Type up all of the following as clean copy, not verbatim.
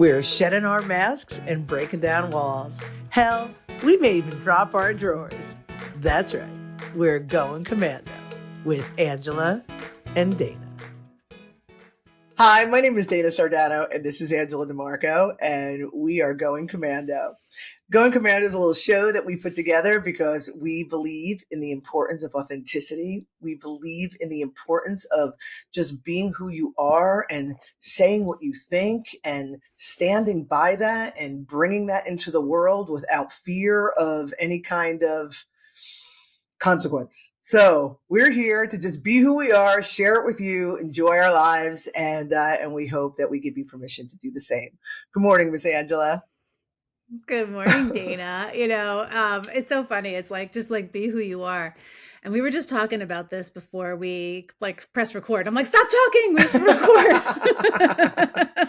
We're shedding our masks and breaking down walls. Hell, we may even drop our drawers. That's right. We're going commando with Angela and Dana. Hi, my name is Dana Sardano, and this is Angela DiMarco, and we are Going Commando. Going Commando is a little show that we put together because we believe in the importance of authenticity. We believe in the importance of just being who you are and saying what you think and standing by that and bringing that into the world without fear of any kind of consequence. So we're here to just be who we are, share it with you, enjoy our lives, and we hope that we give you permission to do the same. Good morning, Miss Angela. Good morning, Dana. It's so funny. It's like, just like be who you are. And we were just talking about this before we press record. I'm like, stop talking. We have to record.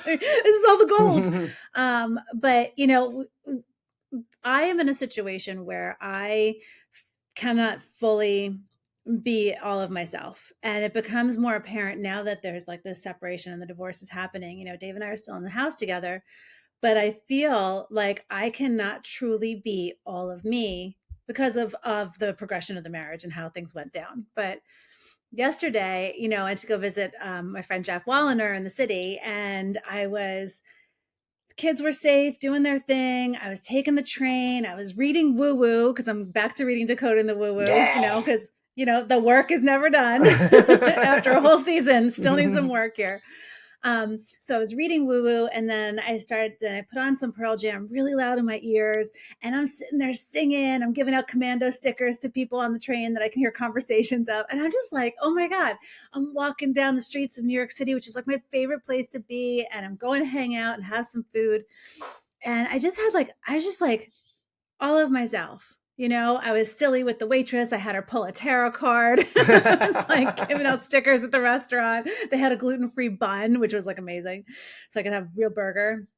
This is all the gold. But I am in a situation where I cannot fully be all of myself. And it becomes more apparent now that there's like this separation and the divorce is happening. Dave and I are still in the house together, but I feel like I cannot truly be all of me because of the progression of the marriage and how things went down. But yesterday, I had to go visit my friend Jeff Walliner in the city, and kids were safe doing their thing. I was taking the train. I was reading Woo Woo because I'm back to reading Decoding the Woo Woo, because the work is never done after a whole season. Still need some work here. So I was reading Woo Woo, and then I put on some Pearl Jam really loud in my ears, and I'm sitting there singing. I'm giving out Commando stickers to people on the train that I can hear conversations of. And I'm just like, oh my God, I'm walking down the streets of New York City, which is like my favorite place to be. And I'm going to hang out and have some food. And I was just like all of myself. I was silly with the waitress. I had her pull a tarot card. I was like giving out stickers at the restaurant. They had a gluten-free bun, which was like amazing. So I could have real burger.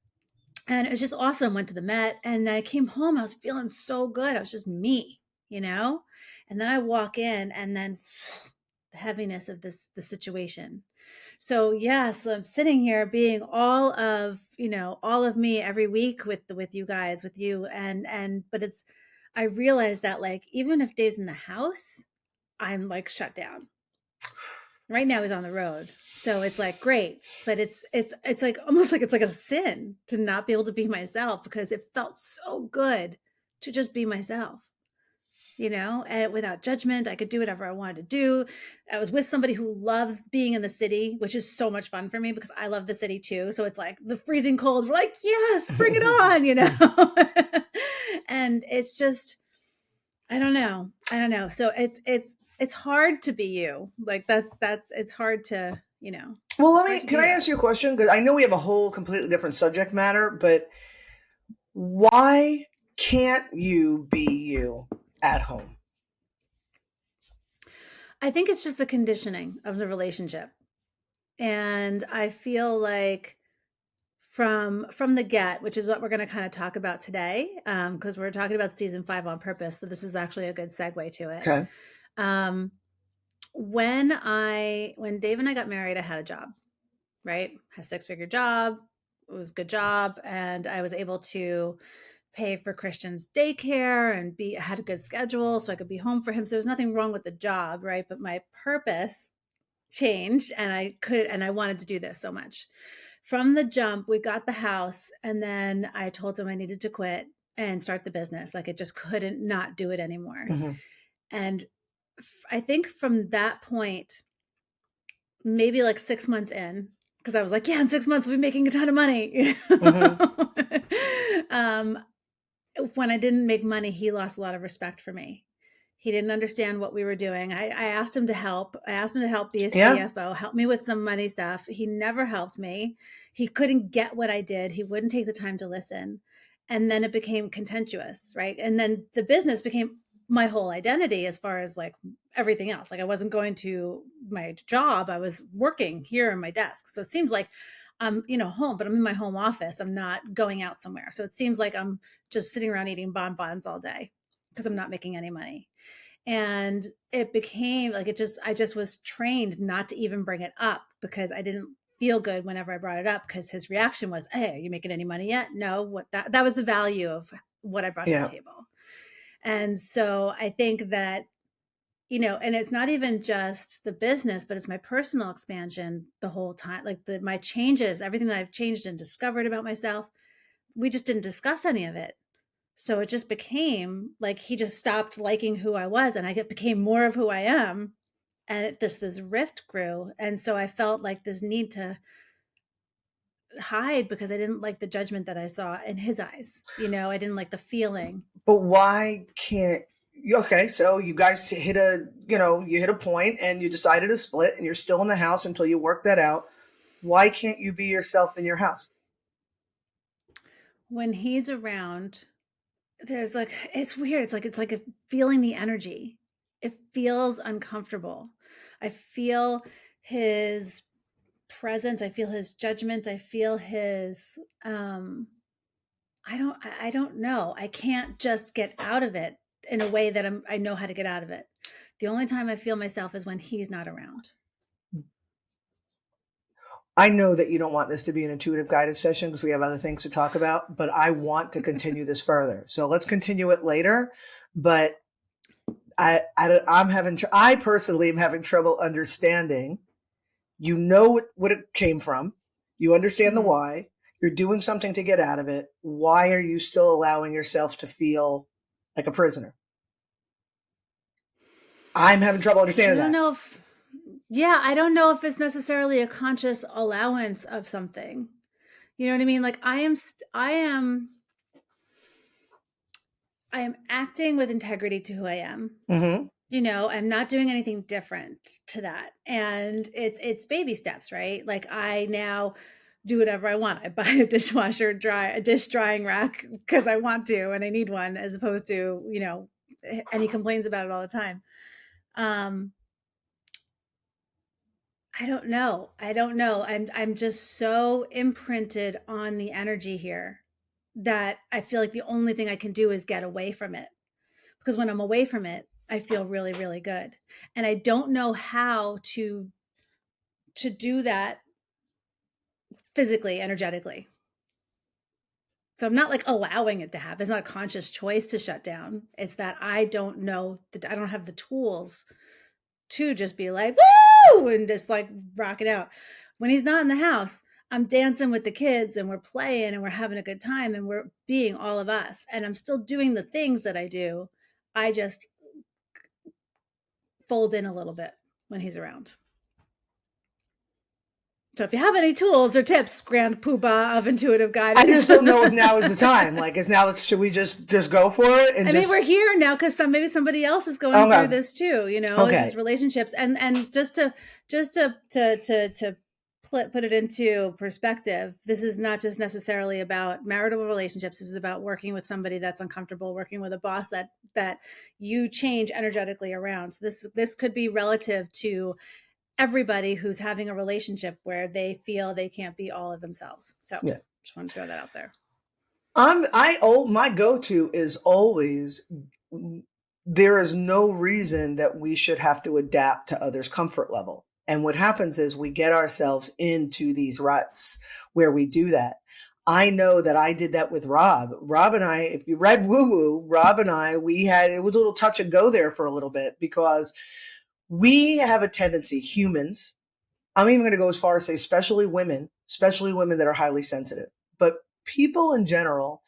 And it was just awesome. Went to the Met, and I came home. I was feeling so good. I was just me, And then I walk in, and then the heaviness of the situation. So yes, I'm sitting here being all of me every week with you guys, with you. But I realized that like, even if Dave's in the house, I'm like shut down. Right now he's on the road. So it's like, great. But it's like almost like it's like a sin to not be able to be myself, because it felt so good to just be myself. And without judgment, I could do whatever I wanted to do. I was with somebody who loves being in the city, which is so much fun for me because I love the city too. So it's like the freezing cold. We're like, yes, bring it on, And it's just, I don't know. So it's hard to be you. Like it's hard to, Well, can I ask you a question? Because I know we have a whole completely different subject matter, but why can't you be you at home? I think it's just the conditioning of the relationship. And I feel like from the get, which is what we're going to kind of talk about today, because we're talking about season 5 on purpose. So this is actually a good segue to it. Okay. When Dave and I got married, I had a job, right? Had a 6-figure job. It was a good job. And I was able to pay for Christian's daycare and had a good schedule so I could be home for him. So there was nothing wrong with the job, right? But my purpose changed, and I wanted to do this so much. From the jump, we got the house, and then I told him I needed to quit and start the business. Like, it just couldn't not do it anymore. Mm-hmm. And I think from that point, maybe like 6 months in, because I was like, yeah, in 6 months we'll be making a ton of money. Mm-hmm. When I didn't make money, he lost a lot of respect for me. He didn't understand what we were doing. I asked him to help. I asked him to help be a CFO, help me with some money stuff. He never helped me. He couldn't get what I did. He wouldn't take the time to listen. And then it became contentious, right? And then the business became my whole identity as far as like everything else. Like, I wasn't going to my job. I was working here in my desk. So it seems like I'm, home, but I'm in my home office. I'm not going out somewhere. So it seems like I'm just sitting around eating bonbons all day because I'm not making any money. And it became like, I just was trained not to even bring it up because I didn't feel good whenever I brought it up, because his reaction was, "Hey, are you making any money yet?" No, what that was the value of what I brought to the Yeah. table. And so I think that, and it's not even just the business, but it's my personal expansion the whole time. Like my changes, everything that I've changed and discovered about myself, we just didn't discuss any of it. So it just became like he just stopped liking who I was, and I became more of who I am. And this rift grew. And so I felt like this need to hide, because I didn't like the judgment that I saw in his eyes. I didn't like the feeling. But why can't okay, so you guys hit you hit a point and you decided to split and you're still in the house until you work that out. Why can't you be yourself in your house? When he's around, there's like, it's weird. It's like feeling the energy. It feels uncomfortable. I feel his presence. I feel his judgment. I feel his I don't know. I can't just get out of it in a way that I know how to get out of it. The only time I feel myself is when he's not around. I know that you don't want this to be an intuitive guided session because we have other things to talk about, but I want to continue this further. So let's continue it later. But I personally am having trouble understanding. You know what it came from. You understand the Mm-hmm. why. You're doing something to get out of it. Why are you still allowing yourself to feel like a prisoner? I'm having trouble I understanding don't that. know if, yeah, I don't know if it's necessarily a conscious allowance of something. You know what I mean? Like I am acting with integrity to who I am. Mm-hmm. I'm not doing anything different to that. And it's baby steps, right? Like I now do whatever I want. I buy a a dish drying rack because I want to and I need one, as opposed to, and he complains about it all the time. Um, I don't know. I don't know. I'm just so imprinted on the energy here that I feel like the only thing I can do is get away from it. Because when I'm away from it, I feel really, really good. And I don't know how to do that physically, energetically. So I'm not like allowing it to happen. It's not a conscious choice to shut down. It's that I don't know that I don't have the tools to just be like, woo, and just like rock it out. When he's not in the house, I'm dancing with the kids and we're playing and we're having a good time and we're being all of us. And I'm still doing the things that I do. I just fold in a little bit when he's around. So if you have any tools or tips, Grand Poobah of intuitive I guidance. just don't know if now is the time. Like, should we just go for it and I mean, just? we're here now because maybe somebody else is going through Okay. this too. It's Okay. his relationships, and just to put it into perspective, this is not just necessarily about marital relationships. This is about working with somebody that's uncomfortable, working with a boss that you change energetically around. So this could be relative to everybody who's having a relationship where they feel they can't be all of themselves. So Yeah. just want to throw that out there. My go-to is always there is no reason that we should have to adapt to others' comfort level. And what happens is we get ourselves into these ruts where we do that. I know that I did that with Rob. Rob and I, if you read Woo Woo, Rob and I, it was a little touch and go there for a little bit because we have a tendency, humans, I'm even going to go as far as say, especially women that are highly sensitive, but people in general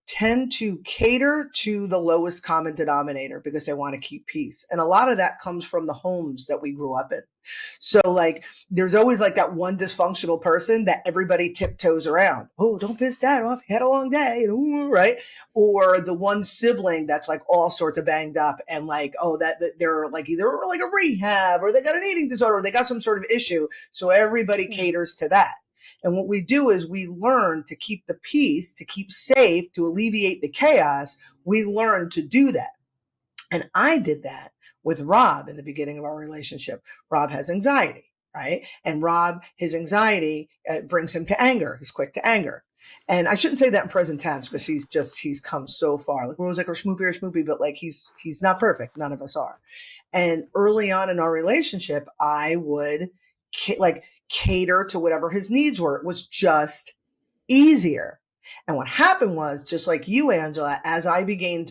tend to cater to the lowest common denominator because they want to keep peace. And a lot of that comes from the homes that we grew up in. So like, there's always like that one dysfunctional person that everybody tiptoes around. Oh, don't piss dad off. He had a long day, right? Or the one sibling that's like all sorts of banged up and like, oh, that they're like either like a rehab or they got an eating disorder or they got some sort of issue. So everybody caters to that. And what we do is we learn to keep the peace, to keep safe, to alleviate the chaos. We learn to do that. And I did that with Rob in the beginning of our relationship. Rob has anxiety, right? And Rob, his anxiety brings him to anger. He's quick to anger. And I shouldn't say that in present tense because he's come so far. Like we're always like, or schmoopy, but like he's not perfect. None of us are. And early on in our relationship, I would like cater to whatever his needs were. It was just easier. And what happened was, just like you, Angela, as I began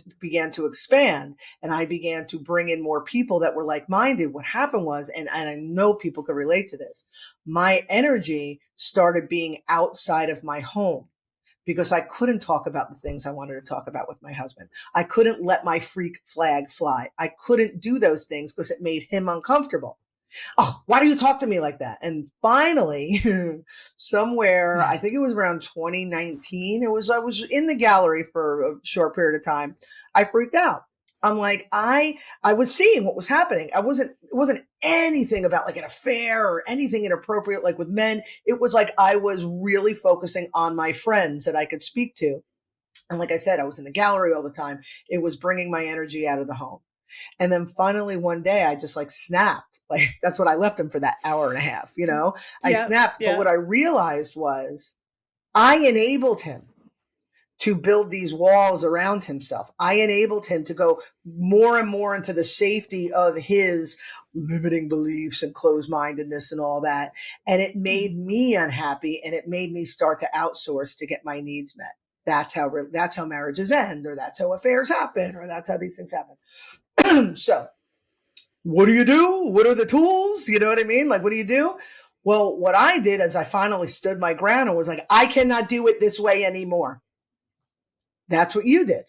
to expand and I began to bring in more people that were like-minded, what happened was, and I know people could relate to this, my energy started being outside of my home because I couldn't talk about the things I wanted to talk about with my husband. I couldn't let my freak flag fly. I couldn't do those things because it made him uncomfortable. Oh, why do you talk to me like that? And finally, somewhere, I think it was around 2019, I was in the gallery for a short period of time. I freaked out. I'm like, I was seeing what was happening. It wasn't anything about like an affair or anything inappropriate, like with men. It was like, I was really focusing on my friends that I could speak to. And like I said, I was in the gallery all the time. It was bringing my energy out of the home. And then finally one day I just like snapped. Like that's what I left him for that hour and a half, you know, I snapped. But what I realized was I enabled him to build these walls around himself. I enabled him to go more and more into the safety of his limiting beliefs and closed-mindedness and all that. And it made me unhappy and it made me start to outsource to get my needs met. That's how marriages end, or that's how affairs happen, or that's how these things happen. So what do you do? What are the tools? You know what I mean? Like, what do you do? Well, what I did is I finally stood my ground and was like, I cannot do it this way anymore. That's what you did.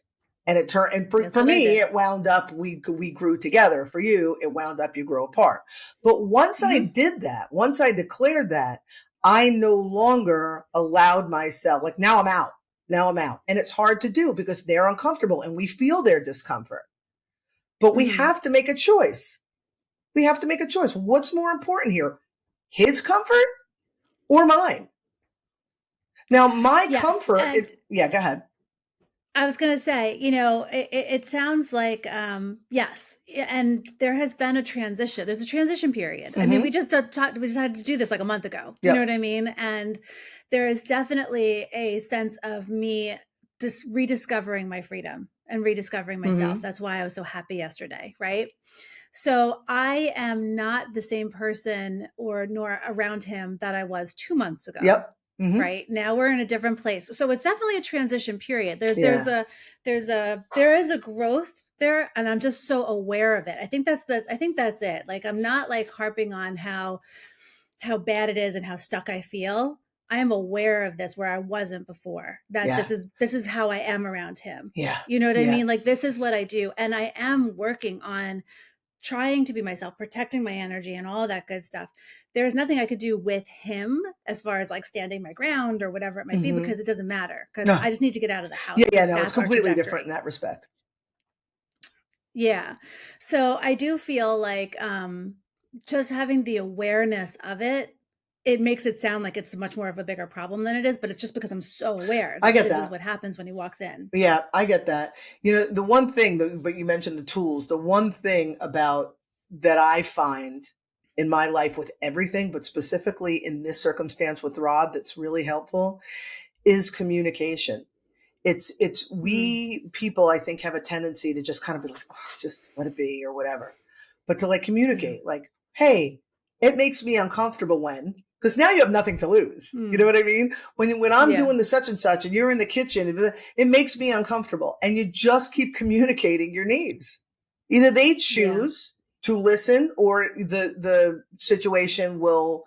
And it turned, and for me, it wound up, we grew together. For you, it wound up, you grow apart. But once I did that, once I declared that, I no longer allowed myself, like now I'm out. And it's hard to do because they're uncomfortable and we feel their discomfort. But we have to make a choice. We have to make a choice. What's more important here? His comfort or mine? Now, my comfort is, go ahead. I was going to say, you know, it sounds like, yes. And there has been a transition. There's a transition period. I mean, we just had to do this like a month ago. You know what I mean? And there is definitely a sense of me just rediscovering my freedom and rediscovering myself. That's why I was so happy yesterday. Right. So I am not the same person nor around him that I was 2 months ago. Right now we're in a different place. So it's definitely a transition period. There is a growth there. And I'm just so aware of it. I think that's it. Like, I'm not like harping on how bad it is and how stuck I feel. I am aware of this where I wasn't before, that this is how I am around him. You know what I mean? Like, this is what I do. And I am working on trying to be myself, protecting my energy and all that good stuff. There's nothing I could do with him as far as like standing my ground or whatever it might be, because it doesn't matter, because I just need to get out of the house. No, it's completely different in that respect. Yeah. So I do feel like just having the awareness of it, it makes it sound like it's much more of a bigger problem than it is, but it's just because I'm so aware that this is what happens when he walks in. Yeah, I get that. You know, the one thing but you mentioned the tools, the one thing about that I find in my life with everything, but specifically in this circumstance with Rob, that's really helpful is communication. We people, I think, have a tendency to just kind of be like, oh, just let it be or whatever. But to like communicate, like, hey, it makes me uncomfortable when, because now you have nothing to lose. You know what I mean? When I'm doing the such and such and you're in the kitchen, it makes me uncomfortable. And you just keep communicating your needs. Either they choose to listen, or the situation will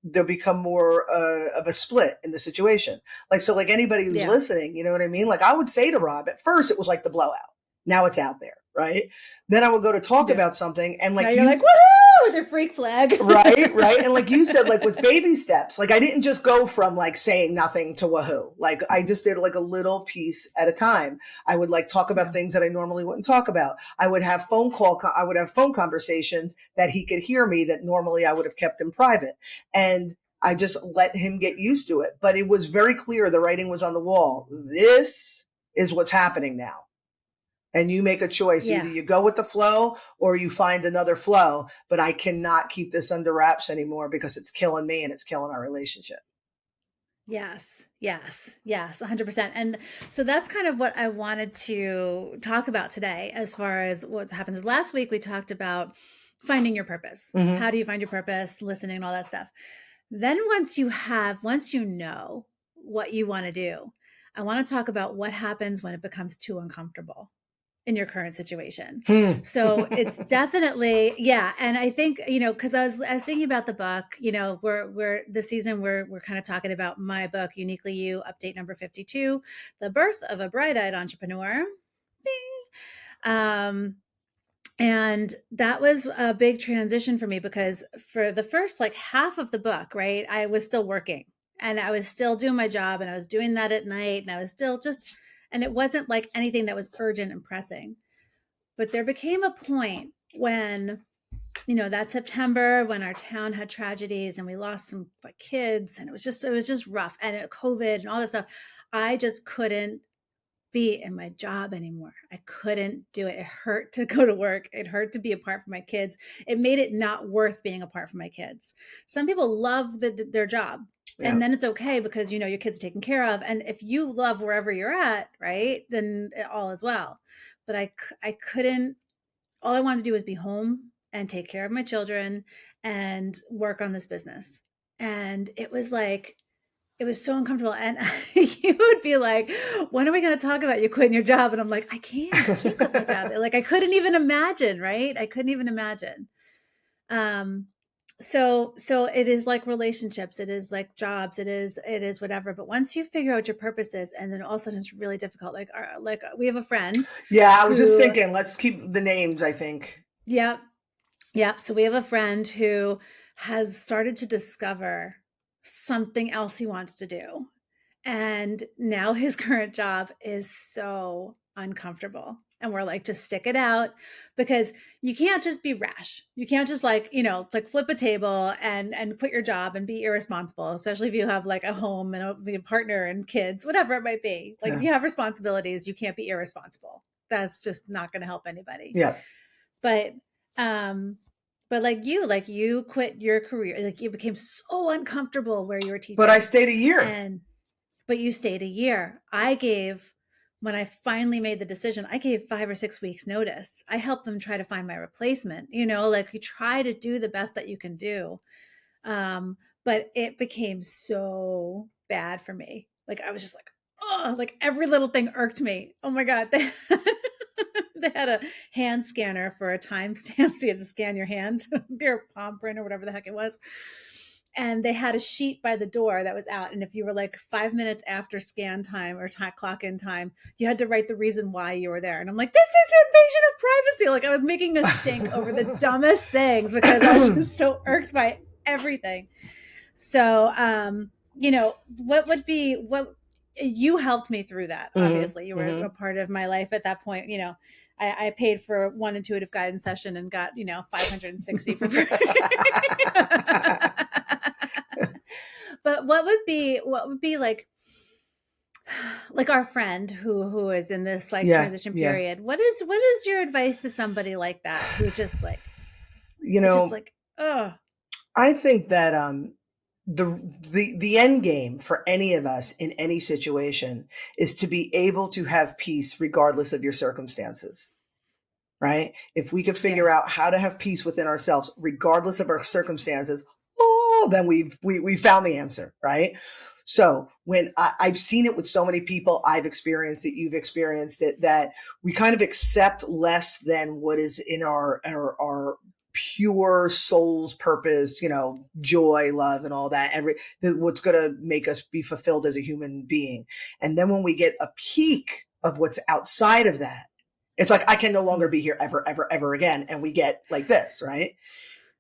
there'll become more of a split in the situation. Like, so like anybody who's listening, you know what I mean? Like, I would say to Rob, at first it was like the blowout. Now it's out there. Right. Then I would go to talk about something and like, now you're like, woohoo, with your freak flag. Right. And like you said, like with baby steps, like I didn't just go from like saying nothing to woohoo. Like I just did like a little piece at a time. I would like talk about things that I normally wouldn't talk about. I would have phone conversations that he could hear me that normally I would have kept in private. And I just let him get used to it. But it was very clear. The writing was on the wall. This is what's happening now. And you make a choice. Either you go with the flow or you find another flow. But I cannot keep this under wraps anymore because it's killing me and it's killing our relationship. Yes, 100%. And so that's kind of what I wanted to talk about today, as far as what happens. Last week, we talked about finding your purpose. Mm-hmm. How do you find your purpose? Listening and all that stuff. Then once you know what you want to do, I want to talk about what happens when it becomes too uncomfortable in your current situation. Hmm. So it's definitely, yeah. And I think, cause I was thinking about the book, we're this season, we're kind of talking about my book, Uniquely You, update number 52, The Birth of a Bright-Eyed Entrepreneur. Bing. And that was a big transition for me because for the first like half of the book, right, I was still working and I was still doing my job and I was doing that at night and I was still and it wasn't like anything that was urgent and pressing. But there became a point when, that September when our town had tragedies and we lost some like kids and it was just rough and COVID and all this stuff. I just couldn't be in my job anymore. I couldn't do it. It hurt to go to work. It hurt to be apart from my kids. It made it not worth being apart from my kids. Some people love their job. Yeah. And then it's okay because, your kids are taken care of. And if you love wherever you're at, right, then all is well. But I couldn't, all I wanted to do was be home and take care of my children and work on this business. And it was so uncomfortable. And you would be like, when are we going to talk about you quitting your job? And I'm like, I can't quit my job. Like, I couldn't even imagine, right? I couldn't even imagine. So it is like relationships. It is like jobs. It is whatever. But once you figure out your purpose is, and then all of a sudden it's really difficult. Like we have a friend. Yeah. I was just thinking, let's keep the names, I think. Yep. Yep. So we have a friend who has started to discover something else he wants to do. And now his current job is so uncomfortable. And we're like, just stick it out because you can't just be rash. You can't just like flip a table and quit your job and be irresponsible, especially if you have like a home and a partner and kids, whatever it might be. Like if you have responsibilities, you can't be irresponsible. That's just not going to help anybody. Yeah. But like you quit your career, like you became so uncomfortable where you were teaching. But I stayed a year. But you stayed a year. When I finally made the decision, I gave 5 or 6 weeks notice. I helped them try to find my replacement, like you try to do the best that you can do. But it became so bad for me. Like I was just like, oh, like every little thing irked me. Oh my God. They had a hand scanner for a timestamp. So you had to scan your hand, your palm print or whatever the heck it was. And they had a sheet by the door that was out. And if you were like 5 minutes after scan time or clock in time, you had to write the reason why you were there. And I'm like, this is invasion of privacy. Like I was making a stink over the dumbest things because I was just so irked by everything. So, what you helped me through that. Obviously you were a part of my life at that point. I paid for one intuitive guidance session and got, 560 for free. But what would be like our friend who is in this transition period? What is your advice to somebody like that who just like, I think that, the end game for any of us in any situation is to be able to have peace regardless of your circumstances. Right? If we could figure out how to have peace within ourselves, regardless of our circumstances, then we found the answer, right? So when I've seen it with so many people, I've experienced it, you've experienced it, that we kind of accept less than what is in our pure soul's purpose, joy, love, and all that, what's going to make us be fulfilled as a human being. And then when we get a peek of what's outside of that, it's like, I can no longer be here ever, ever, ever again. And we get like this, right?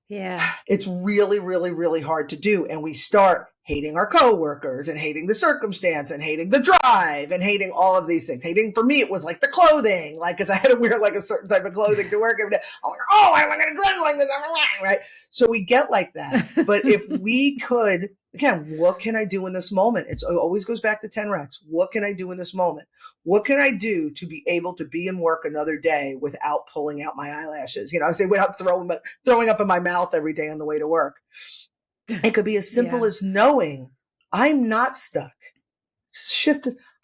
Yeah. It's really, really, really hard to do. And we start hating our coworkers and hating the circumstance and hating the drive and hating all of these things. Hating, for me, it was like the clothing, like, cause I had to wear like a certain type of clothing to work every day. I'm like, oh, why am I going to dress like this? Right? So we get like that. But if we could, again, what can I do in this moment? It always goes back to 10 reps. What can I do in this moment? What can I do to be able to be in work another day without pulling out my eyelashes? I say without throwing up in my mouth every day on the way to work. It could be as simple as knowing I'm not stuck.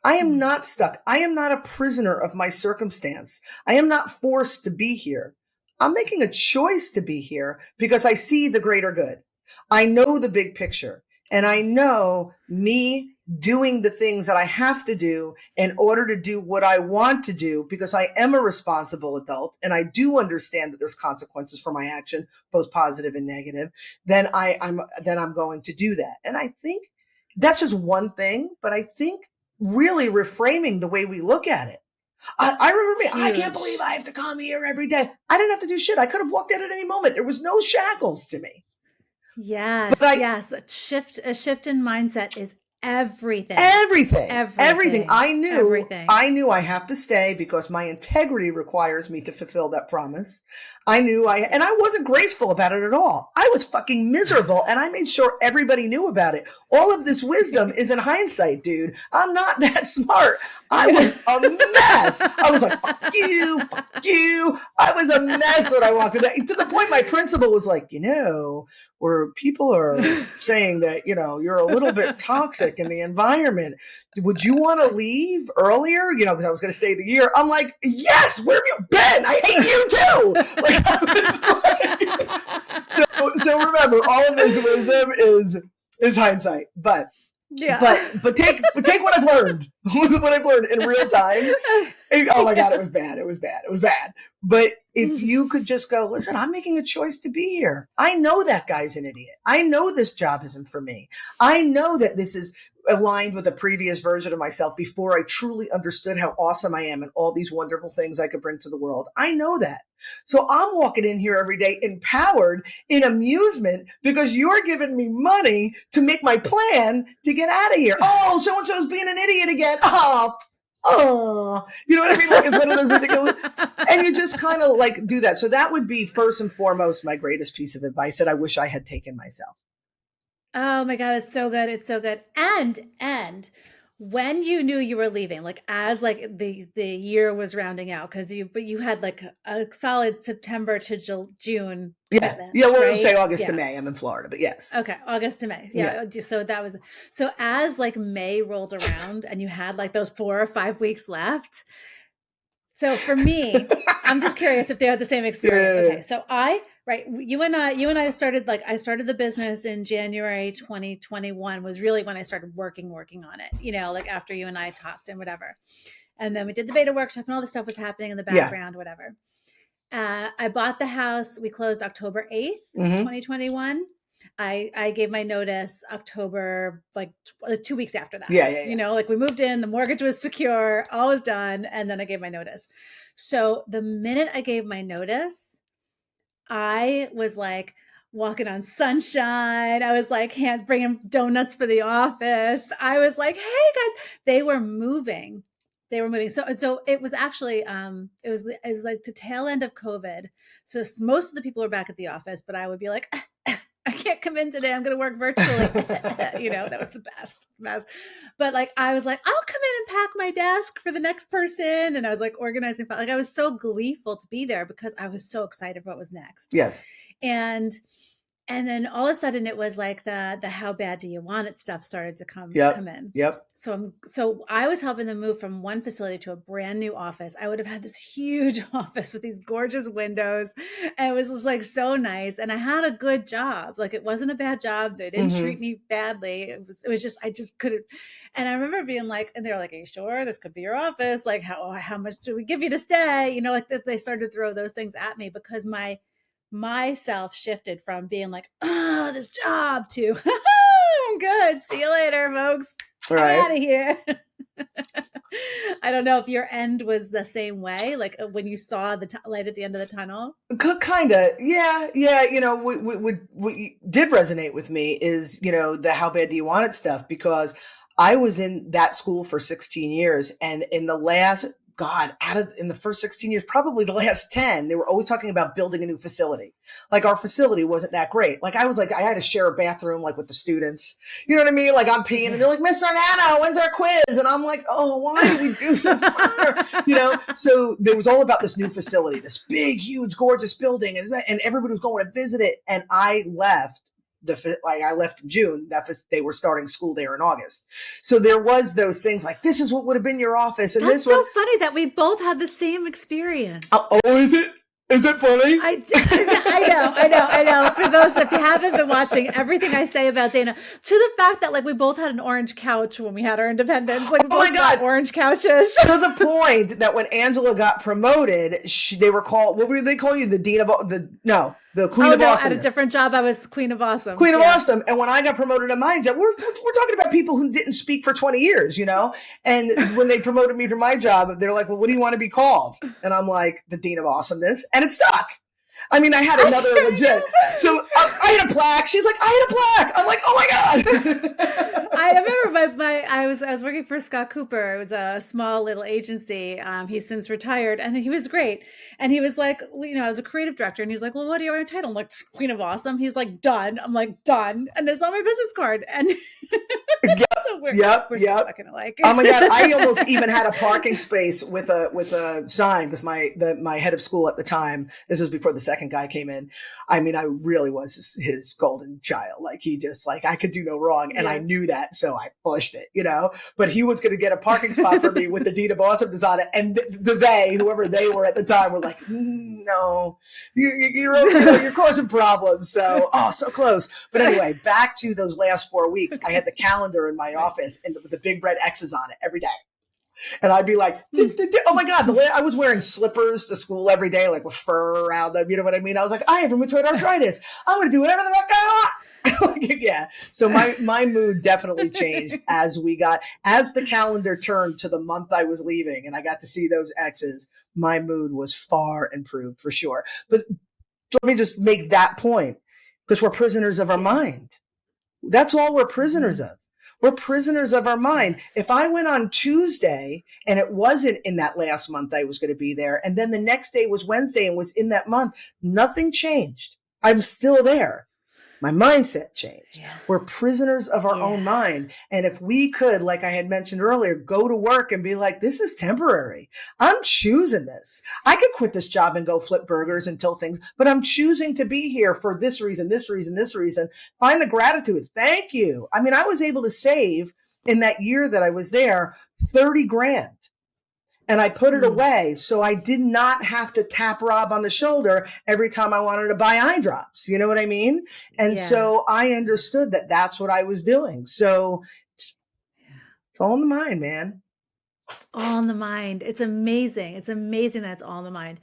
I am not stuck. I am not a prisoner of my circumstance. I am not forced to be here. I'm making a choice to be here because I see the greater good. I know the big picture, and I know me doing the things that I have to do in order to do what I want to do, because I am a responsible adult and I do understand that there's consequences for my action, both positive and negative. Then I'm going to do that. And I think that's just one thing, but I think really reframing the way we look at it. I remember me. I can't believe I have to come here every day. I didn't have to do shit. I could have walked in at any moment. There was no shackles to me. Yes, yes. A shift in mindset is everything. Everything. I knew Everything. I have to stay because my integrity requires me to fulfill that promise. And I wasn't graceful about it at all. I was fucking miserable, and I made sure everybody knew about it. All of this wisdom is in hindsight, dude. I'm not that smart. I was a mess. I was like, fuck you. I was a mess when I walked in there. To the point my principal was like, where people are saying that, you're a little bit toxic in the environment. Would you want to leave earlier? Because I was going to stay the year. I'm like, yes, where have you been? I hate you too. So remember, all of this wisdom is hindsight, but take what I've learned, in real time. Oh my God, it was bad. But if you could just go, listen, I'm making a choice to be here. I know that guy's an idiot. I know this job isn't for me. I know that this is aligned with a previous version of myself before I truly understood how awesome I am and all these wonderful things I could bring to the world. I know that. So I'm walking in here every day empowered, in amusement, because you're giving me money to make my plan to get out of here. Oh, so-and-so's being an idiot again. Oh, you know what I mean? Like, it's one of those ridiculous, and you just kind of like do that. So that would be first and foremost my greatest piece of advice that I wish I had taken myself. Oh my God, it's so good. It's so good. And when you knew you were leaving, like as like the year was rounding out, but you had like a solid September to June. Yeah. Well, we'll say August to May. I'm in Florida, but yes. Okay. August to May. Yeah. So as like May rolled around and you had like those 4 or 5 weeks left. So for me, I'm just curious if they had the same experience. Okay. So you and I started, I started the business in January 2021 was really when I started working on it, like after you and I talked and whatever. And then we did the beta workshop and all this stuff was happening in the background, whatever. I bought the house. We closed October 8th, 2021. I gave my notice October, 2 weeks after that. Yeah. We moved in, the mortgage was secure, all was done. And then I gave my notice. So the minute I gave my notice, I was like walking on sunshine. I was like bringing donuts for the office. I was like, hey guys, they were moving. So it was actually, it was like the tail end of COVID. So most of the people were back at the office, but I would be like, I can't come in today. I'm going to work virtually. That was the best. But I was like, I'll come in and pack my desk for the next person. And I was like organizing. I was so gleeful to be there because I was so excited for what was next. Yes. And then all of a sudden it was like the how bad do you want it stuff started to come in. Yep. So I was helping them move from one facility to a brand new office. I would have had this huge office with these gorgeous windows. And it was just so nice. And I had a good job. It wasn't a bad job. They didn't treat me badly. It was just, I just couldn't. And I remember being and they were like, are you sure this could be your office? How much do we give you to stay? They started to throw those things at me because myself shifted from being this job to I'm good. See you later, folks. I'm out of here. I don't know if your end was the same way, when you saw the light at the end of the tunnel. Kind of, yeah. What did resonate with me is the how bad do you want it stuff, because I was in that school for 16 years, and in the last in the first 16 years, probably the last 10, they were always talking about building a new facility. Our facility wasn't that great. I had to share a bathroom, with the students. You know what I mean? I'm peeing and they're like, Miss Sardano, when's our quiz? And I'm like, oh, why do we do something? So there was all about this new facility, this big, huge, gorgeous building. And everybody was going to visit it. And I left. I left in June. They were starting school there in August. So there was those things this is what would have been your office. And That's so funny that we both had the same experience. Oh, is it? Is it funny? I know. For those, if you haven't been watching everything I say about Dana, to the fact that like we both had an orange couch when we had our independence, like we Oh my both God. got orange couches. To the point that when Angela got promoted, they were called, what were they call you? The Queen of Awesomeness. At a different job, I was Queen of Awesome. Queen of Awesome. And when I got promoted in my job, we're talking about people who didn't speak for 20 years, you know? And when they promoted me to my job, they're like, well, what do you want to be called? And I'm like, the Dean of Awesomeness. And it stuck. I mean, I had another legit. So I had a plaque. She's like, I had a plaque. I'm like, oh my God. I remember I was working for Scott Cooper. It was a small little agency. He's since retired, and he was great. And he was like, well, you know, I was a creative director, and he's like, well, what are your title? I'm like, Queen of Awesome. He's like, done. I'm like, done. And it's on my business card. And so we're so fucking alike. Oh my God. I almost even had a parking space with a sign because my head of school at the time, this was before the second guy came in. I mean, I really was his golden child. Like he just like, I could do no wrong. And I knew that. So I pushed it, you know, but he was going to get a parking spot for me with the Deed of Awesomeness on it. And whoever they were at the time were like, no, you're causing problems. So, so close. But anyway, back to those last 4 weeks, I had the calendar in my office and with the big red X's on it every day. And I'd be like, oh my God, I was wearing slippers to school every day, like with fur around them. You know what I mean? I was like, I have rheumatoid arthritis. I'm going to do whatever the fuck I want. Yeah. So my mood definitely changed as the calendar turned to the month I was leaving and I got to see those X's. My mood was far improved for sure. But let me just make that point because we're prisoners of our mind. That's all we're prisoners of. We're prisoners of our mind. If I went on Tuesday and it wasn't in that last month I was going to be there, and then the next day was Wednesday and was in that month, nothing changed. I'm still there. My mindset changed. Yeah. We're prisoners of our own mind. And if we could, like I had mentioned earlier, go to work and be like, this is temporary. I'm choosing this. I could quit this job and go flip burgers until but I'm choosing to be here for this reason, this reason, this reason. Find the gratitude. Thank you. I mean, I was able to save in that year that I was there, 30 grand. And I put it away. So I did not have to tap Rob on the shoulder every time I wanted to buy eye drops. You know what I mean? And so I understood that that's what I was doing. So it's all in the mind, man. All in the mind. It's amazing. It's amazing that it's all in the mind.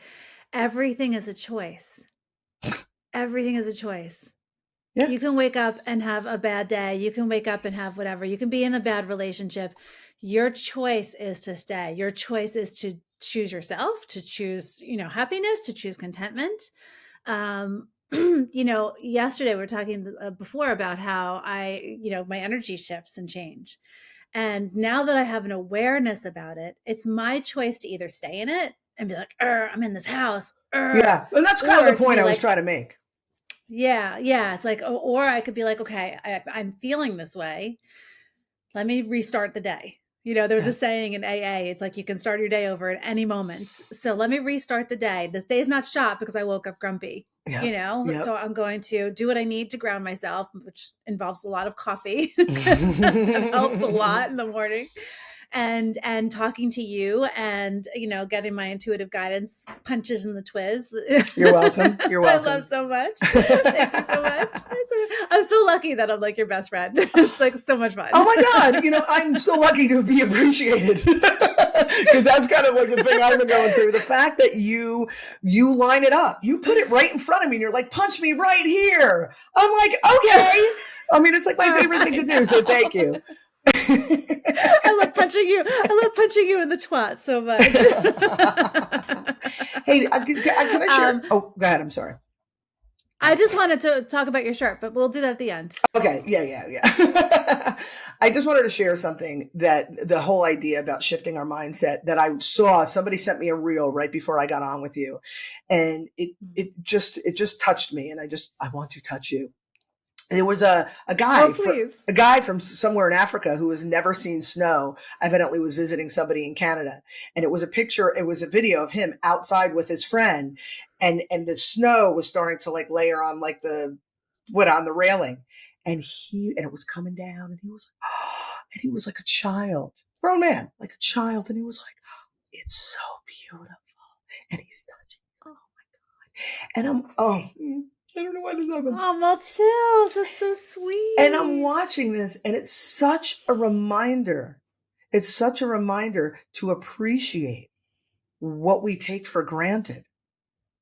Everything is a choice. Everything is a choice. Yeah. You can wake up and have a bad day. You can wake up and have whatever. You can be in a bad relationship. Your choice is to stay. Your choice is to choose yourself, to choose, happiness, to choose contentment. Yesterday we were talking before about how my energy shifts and change. And now that I have an awareness about it, it's my choice to either stay in it and be like, I'm in this house. Yeah. And that's kind of the point I was trying to make. Yeah. Yeah. It's like, or I could be like, okay, I'm feeling this way. Let me restart the day. There's a saying in AA, it's like you can start your day over at any moment. So let me restart the day. This day's not shot because I woke up grumpy, So I'm going to do what I need to ground myself, which involves a lot of coffee. It helps a lot in the morning. And talking to you and, getting my intuitive guidance punches in the twiz. You're welcome. You're welcome. I love so much. Thank you so much. I'm so lucky that I'm like your best friend. It's like so much fun. Oh my God. I'm so lucky to be appreciated because that's kind of like the thing I've been going through. The fact that you line it up, you put it right in front of me and you're like, punch me right here. I'm like, okay. I mean, it's like my favorite thing to do. So thank you. I love punching you. I love punching you in the twat so much. Hey, can I share? Go ahead. I'm sorry. I just wanted to talk about your shirt, but we'll do that at the end. Okay. Yeah. I just wanted to share something that the whole idea about shifting our mindset that I saw. Somebody sent me a reel right before I got on with you, and it just touched me, and I want to touch you. There was a guy from somewhere in Africa who has never seen snow. Evidently was visiting somebody in Canada. And it was a video of him outside with his friend. And the snow was starting to like layer on like on the railing. And it was coming down and he was like a child, grown man, like a child. And he was like, it's so beautiful. And he's touching. Oh my God. And I don't know why this happens. Oh, well, chills. That's so sweet. And I'm watching this, and it's such a reminder. It's such a reminder to appreciate what we take for granted.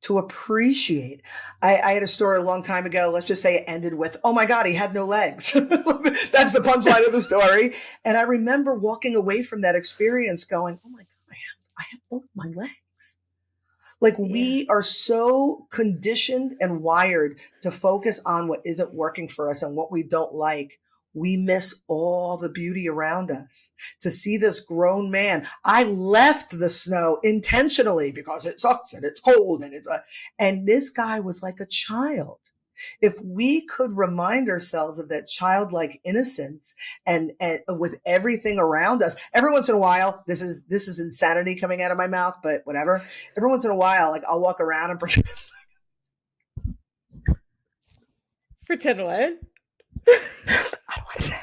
To appreciate. I had a story a long time ago. Let's just say it ended with, oh my God, he had no legs. That's the punchline of the story. And I remember walking away from that experience going, oh my God, I have both my legs. Like we are so conditioned and wired to focus on what isn't working for us and what we don't like. We miss all the beauty around us. To see this grown man, I left the snow intentionally because it sucks and it's cold and this guy was like a child. If we could remind ourselves of that childlike innocence and with everything around us, every once in a while, this is insanity coming out of my mouth, but whatever. Every once in a while, like I'll walk around and pretend. Pretend what? I don't want to say.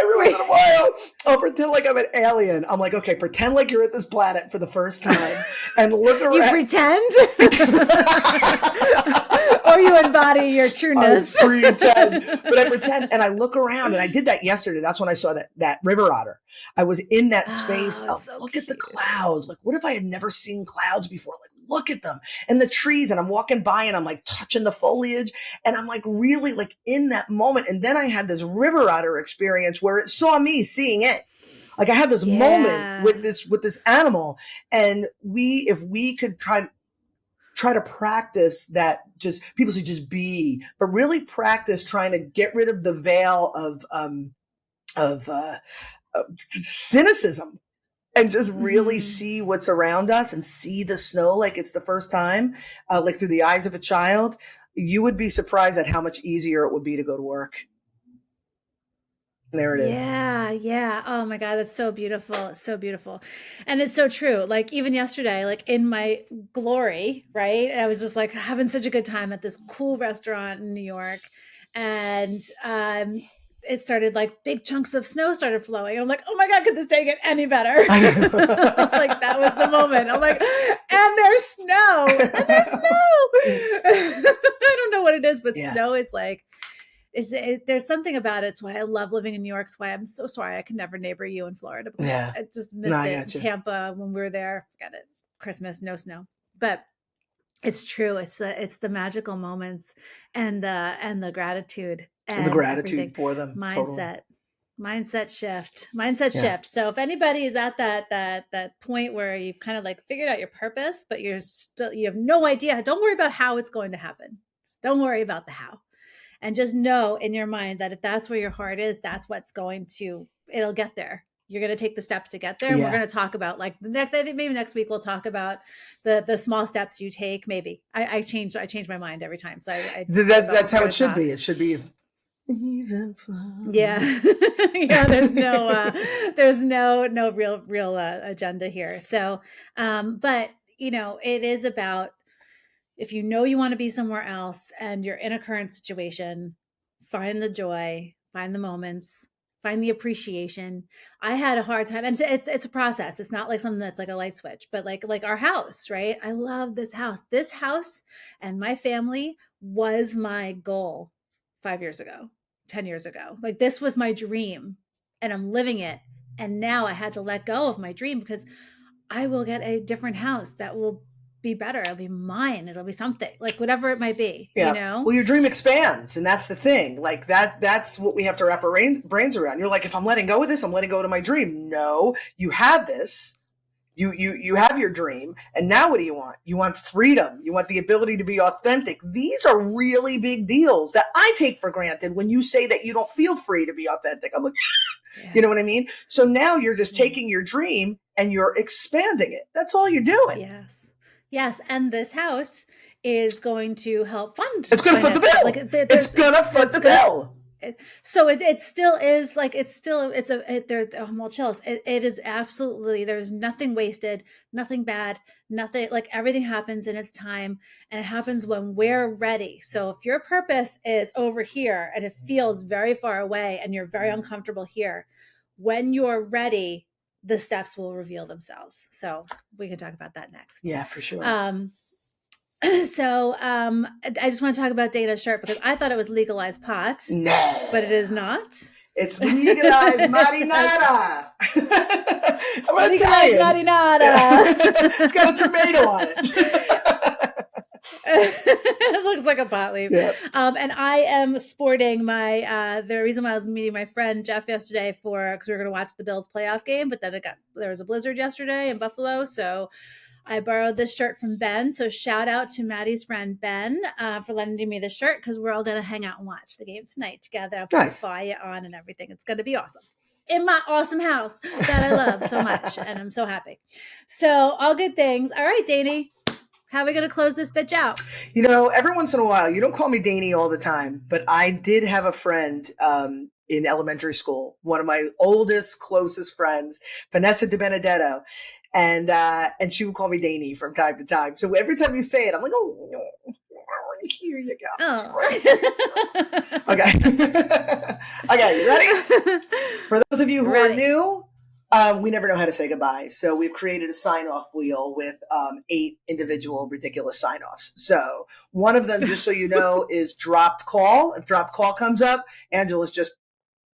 Every once in a while, I'll pretend like I'm an alien. I'm like, okay, pretend like you're at this planet for the first time and look around. You pretend? Or you embody your trueness. I pretend. But I pretend and I look around, and I did that yesterday. That's when I saw that river otter. I was in that space of so look cute. At the clouds. Like, what if I had never seen clouds before? Like, look at them and the trees, and I'm walking by and I'm like touching the foliage, and I'm like really like in that moment. And then I had this river otter experience where it saw me seeing it. Like I had this moment with this animal, and if we could try to practice that, just people should just be, but really practice trying to get rid of the veil of cynicism. And just really see what's around us and see the snow like it's the first time, like through the eyes of a child. You would be surprised at how much easier it would be to go to work. There it is. Yeah. Oh my God, that's so beautiful. It's so beautiful. And it's so true. Like even yesterday, like in my glory, right? I was just like having such a good time at this cool restaurant in New York. And it started like big chunks of snow started flowing. I'm like, oh my God, could this day get any better? Like that was the moment. I'm like, and there's snow. And there's snow. I don't know what it is, but snow is like, there's something about it. It's why I love living in New York. It's why I'm so sorry I could never neighbor you in Florida. I just missed it in Tampa when we were there. Forget it. Christmas, no snow. But it's true. It's the magical moments and the gratitude and the gratitude for them. Mindset shift. So if anybody is at that point where you've kind of like figured out your purpose, but you have no idea, don't worry about how it's going to happen. Don't worry about the how. And just know in your mind that if that's where your heart is, that's what's it'll get there. You're going to take the steps to get there. And we're going to talk about like maybe next week, we'll talk about the small steps you take. Maybe I change my mind every time. So that's how it should be. It should be even flow. Yeah. There's no real agenda here. So, but it is about, if you know you want to be somewhere else and you're in a current situation, find the joy, find the moments, find the appreciation. I had a hard time, and it's a process. It's not like something that's like a light switch, but like our house, right? I love this house. This house and my family was my goal 5 years ago, 10 years ago. Like this was my dream and I'm living it. And now I had to let go of my dream because I will get a different house that will be better. It'll be mine. It'll be something, like whatever it might be, Well, your dream expands, and that's the thing. Like that's what we have to wrap our brains around. You're like, if I'm letting go of this, I'm letting go of my dream. No, you had this. You have your dream, and now what do you want? You want freedom. You want the ability to be authentic. These are really big deals that I take for granted when you say that you don't feel free to be authentic. I'm like, you know what I mean? So now you're just taking your dream and you're expanding it. That's all you're doing. Yes. And this house is going to help fund. It's going to foot the bill. Like, it's going to foot the bill. So it still is like, chills. It is absolutely, there's nothing wasted, nothing bad, nothing, like everything happens in its time, and it happens when we're ready. So if your purpose is over here and it feels very far away and you're very uncomfortable here, when you're ready, the steps will reveal themselves. So we can talk about that next. Yeah, for sure. So I just want to talk about Dana's shirt because I thought it was legalized pot, No. but it is not. It's legalized marinara. I'm Legalized Italian. marinara. It's got a tomato on it. It looks like a pot leaf. Yep. And I am sporting my the reason why I was meeting my friend Jeff yesterday because we were going to watch the Bills playoff game, but then there was a blizzard yesterday in Buffalo, so I borrowed this shirt from Ben. So shout out to Maddie's friend Ben for lending me this shirt because we're all going to hang out and watch the game tonight together. I'll put the fire on and everything. It's going to be awesome. In my awesome house that I love so much. And I'm so happy. So all good things. All right, Danny. How are we going to close this bitch out? You know, every once in a while, you don't call me Danny all the time, but I did have a friend in elementary school, one of my oldest, closest friends, Vanessa DiBenedetto. And she would call me Danny from time to time. So every time you say it, I'm like, oh, here you go. Oh. Okay. Okay, you ready? For those of you who are new, we never know how to say goodbye. So we've created a sign-off wheel with 8 individual ridiculous sign-offs. So one of them, just so you know, is dropped call. If dropped call comes up, Angela's just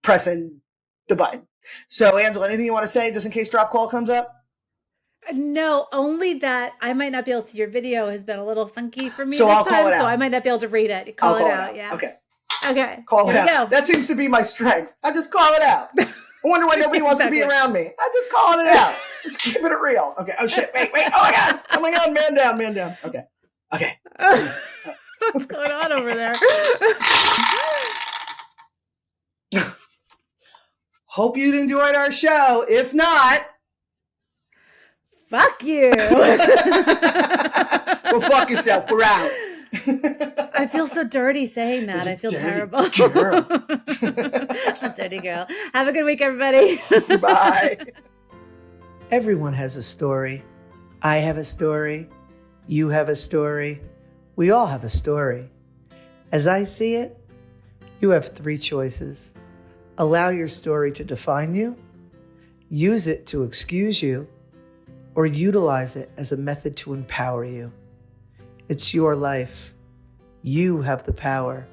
pressing the button. So Angela, anything you want to say just in case drop call comes up? No, only that I might not be able to. Your video has been a little funky for me so this I'll time, call it out. So I might not be able to read it. Call it out. Yeah. Okay. Okay. Call it out. That seems to be my strength. I just call it out. I wonder why nobody wants to be around me. I just calling it out. Just keeping it real. Okay. Oh shit. Wait. Oh my god. Man down. Okay. What's going on over there? Hope you enjoyed our show. If not, fuck you. Well, fuck yourself. We're out. I feel so dirty saying that. I feel terrible. Girl. A dirty girl. Have a good week, everybody. Bye. Everyone has a story. I have a story. You have a story. We all have a story. As I see it, you have 3 choices. Allow your story to define you, use it to excuse you, or utilize it as a method to empower you. It's your life. You have the power.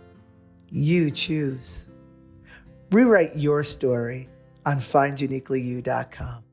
You choose. Rewrite your story on finduniquelyyou.com.